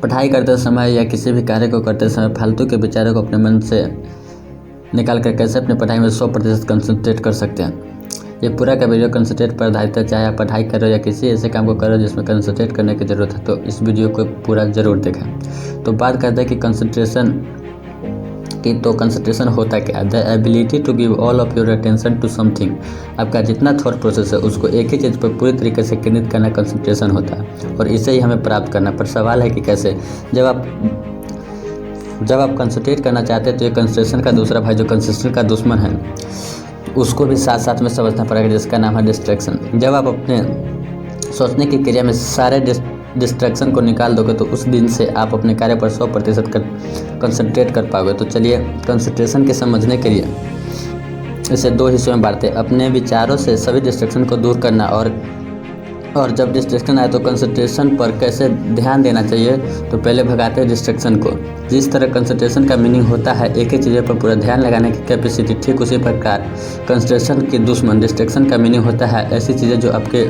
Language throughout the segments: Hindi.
पढ़ाई करते समय या किसी भी कार्य को करते समय फालतू के विचारों को अपने मन से निकाल कर कैसे अपनी पढ़ाई में 100% कंसंट्रेट कर सकते हैं। ये पूरा का वीडियो कंसंट्रेट पर आधारित है। चाहे आप पढ़ाई करो या किसी ऐसे काम को करो जिसमें कंसंट्रेट करने की ज़रूरत है, तो इस वीडियो को पूरा ज़रूर देखें। तो बात करते हैं कि कंसंट्रेशन की। तो कंसंट्रेशन होता क्या है? The ability to give all of your attention to something. आपका जितना थॉट प्रोसेस है उसको एक ही चीज़ पर पूरी तरीके से केंद्रित करना कंसंट्रेशन होता है, और इसे ही हमें प्राप्त करना। पर सवाल है कि कैसे। जब आप कंसंट्रेट करना चाहते हैं तो ये कंसंट्रेशन का दूसरा भाई जो कंसंट्रेशन का दुश्मन है उसको भी साथ साथ में समझना पड़ेगा, जिसका नाम है डिस्ट्रैक्शन। जब आप अपने सोचने की क्रिया में सारे डिस्ट्रैक्शन को निकाल दोगे तो उस दिन से आप अपने कार्य पर 100% कंसंट्रेट कर पाओगे। तो चलिए कंसंट्रेशन के समझने के लिए इसे 2 हिस्सों में बांटते हैं। अपने विचारों से सभी डिस्ट्रैक्शन को दूर करना, और जब डिस्ट्रैक्शन आए तो कंसंट्रेशन पर कैसे ध्यान देना चाहिए। तो पहले भगाते हैं डिस्ट्रैक्शन को। जिस तरह कंसंट्रेशन का मीनिंग होता है एक ही चीज़ पर पूरा ध्यान लगाने की कैपेसिटी, ठीक उसी प्रकार कंसंट्रेशन की दुश्मन डिस्ट्रैक्शन का मीनिंग होता है ऐसी चीज़ें जो आपके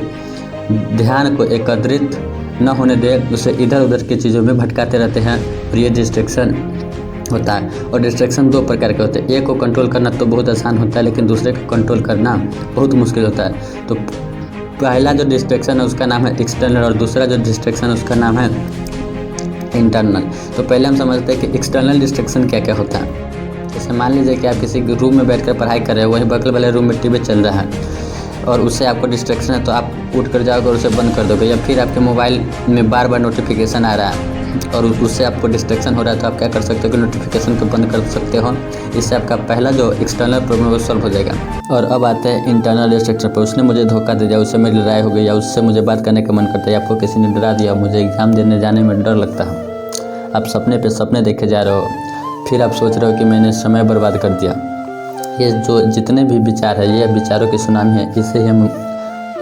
ध्यान को एकत्रित न होने दे, उसे इधर उधर की चीज़ों में भटकाते रहते हैं, और ये डिस्ट्रैक्शन होता है। और डिस्ट्रैक्शन 2 प्रकार के होते हैं। एक को कंट्रोल करना तो बहुत आसान होता है, लेकिन दूसरे को कंट्रोल करना बहुत मुश्किल होता है। तो पहला जो डिस्ट्रैक्शन है उसका नाम है एक्सटर्नल, और दूसरा जो डिस्ट्रैक्शन है उसका नाम है इंटरनल। तो पहले हम समझते हैं कि एक्सटर्नल डिस्ट्रैक्शन क्या क्या होता है। जैसे मान लीजिए कि आप किसी रूम में बैठकर पढ़ाई कर रहे हो, वहीं बगल वाले रूम में टीवी चल रहा है और उससे आपको डिस्ट्रैक्शन है, तो आप उठ कर जाओगे और उसे बंद कर दोगे। या फिर आपके मोबाइल में बार बार नोटिफिकेशन आ रहा है और उससे आपको डिस्ट्रैक्शन हो रहा है, तो आप क्या कर सकते हो कि नोटिफिकेशन को बंद कर सकते हो। इससे आपका पहला जो एक्सटर्नल प्रॉब्लम है वो सॉल्व हो जाएगा। और अब आते हैं इंटरनल डिस्ट्रैक्शन पर। उसने मुझे धोखा दे दिया, उससे मेरी लड़ाई हो गई, या उससे मुझे बात करने का मन करता है, या आपको किसी ने डरा दिया, मुझे एग्ज़ाम देने जाने में डर लगता है। आप सपने पे सपने देखे जा रहे हो, फिर आप सोच रहे हो कि मैंने समय बर्बाद कर दिया। ये जो जितने भी विचार है ये विचारों की सुनामी है, इसे हम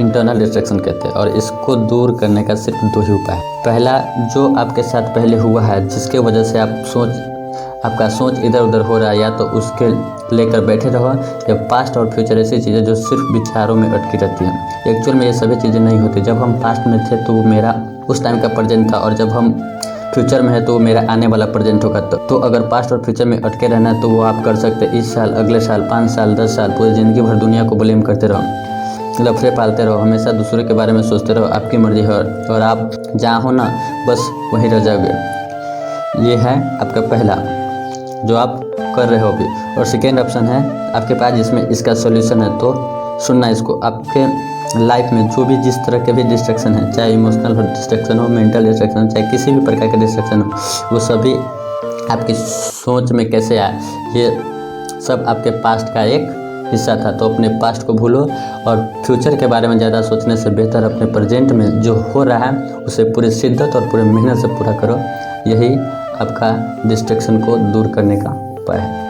इंटरनल डिस्ट्रैक्शन कहते हैं। और इसको दूर करने का सिर्फ 2 ही उपाय है। पहला, जो आपके साथ पहले हुआ है जिसके वजह से आपका सोच इधर उधर हो रहा है, या तो उसके लेकर बैठे रहो, या पास्ट और फ्यूचर ऐसी चीज़ें जो सिर्फ विचारों में अटकी रहती हैं। एक्चुअल में ये सभी चीज़ें नहीं होती। जब हम पास्ट में थे तो वो मेरा उस टाइम का प्रेजेंट था, और जब हम फ्यूचर में है तो मेरा आने वाला प्रेजेंट होगा। तो अगर पास्ट और फ्यूचर में अटके रहना है तो वो आप कर सकते हैं। इस साल, अगले साल, 5 साल, 10 साल, पूरी ज़िंदगी भर दुनिया को ब्लेम करते रहो, लफड़े पालते रहो, हमेशा दूसरे के बारे में सोचते रहो, आपकी मर्जी है, और आप जहाँ हो ना बस वहीं रह जाओगे। ये है आपका पहला जो आप कर रहे हो अभी। और सेकेंड ऑप्शन है आपके पास जिसमें इसका सोल्यूशन है, तो सुनना इसको। आपके लाइफ में जो भी जिस तरह के भी डिस्ट्रैक्शन है, चाहे इमोशनल डिस्ट्रैक्शन हो, मेंटल डिस्ट्रैक्शन हो, चाहे किसी भी प्रकार के डिस्ट्रैक्शन हो, वो सभी आपकी सोच में कैसे आए, ये सब आपके पास्ट का एक हिस्सा था। तो अपने पास्ट को भूलो और फ्यूचर के बारे में ज़्यादा सोचने से बेहतर अपने प्रेजेंट में जो हो रहा है उसे पूरी शिद्दत और पूरी मेहनत से पूरा करो। यही आपका डिस्ट्रैक्शन को दूर करने का उपाय है।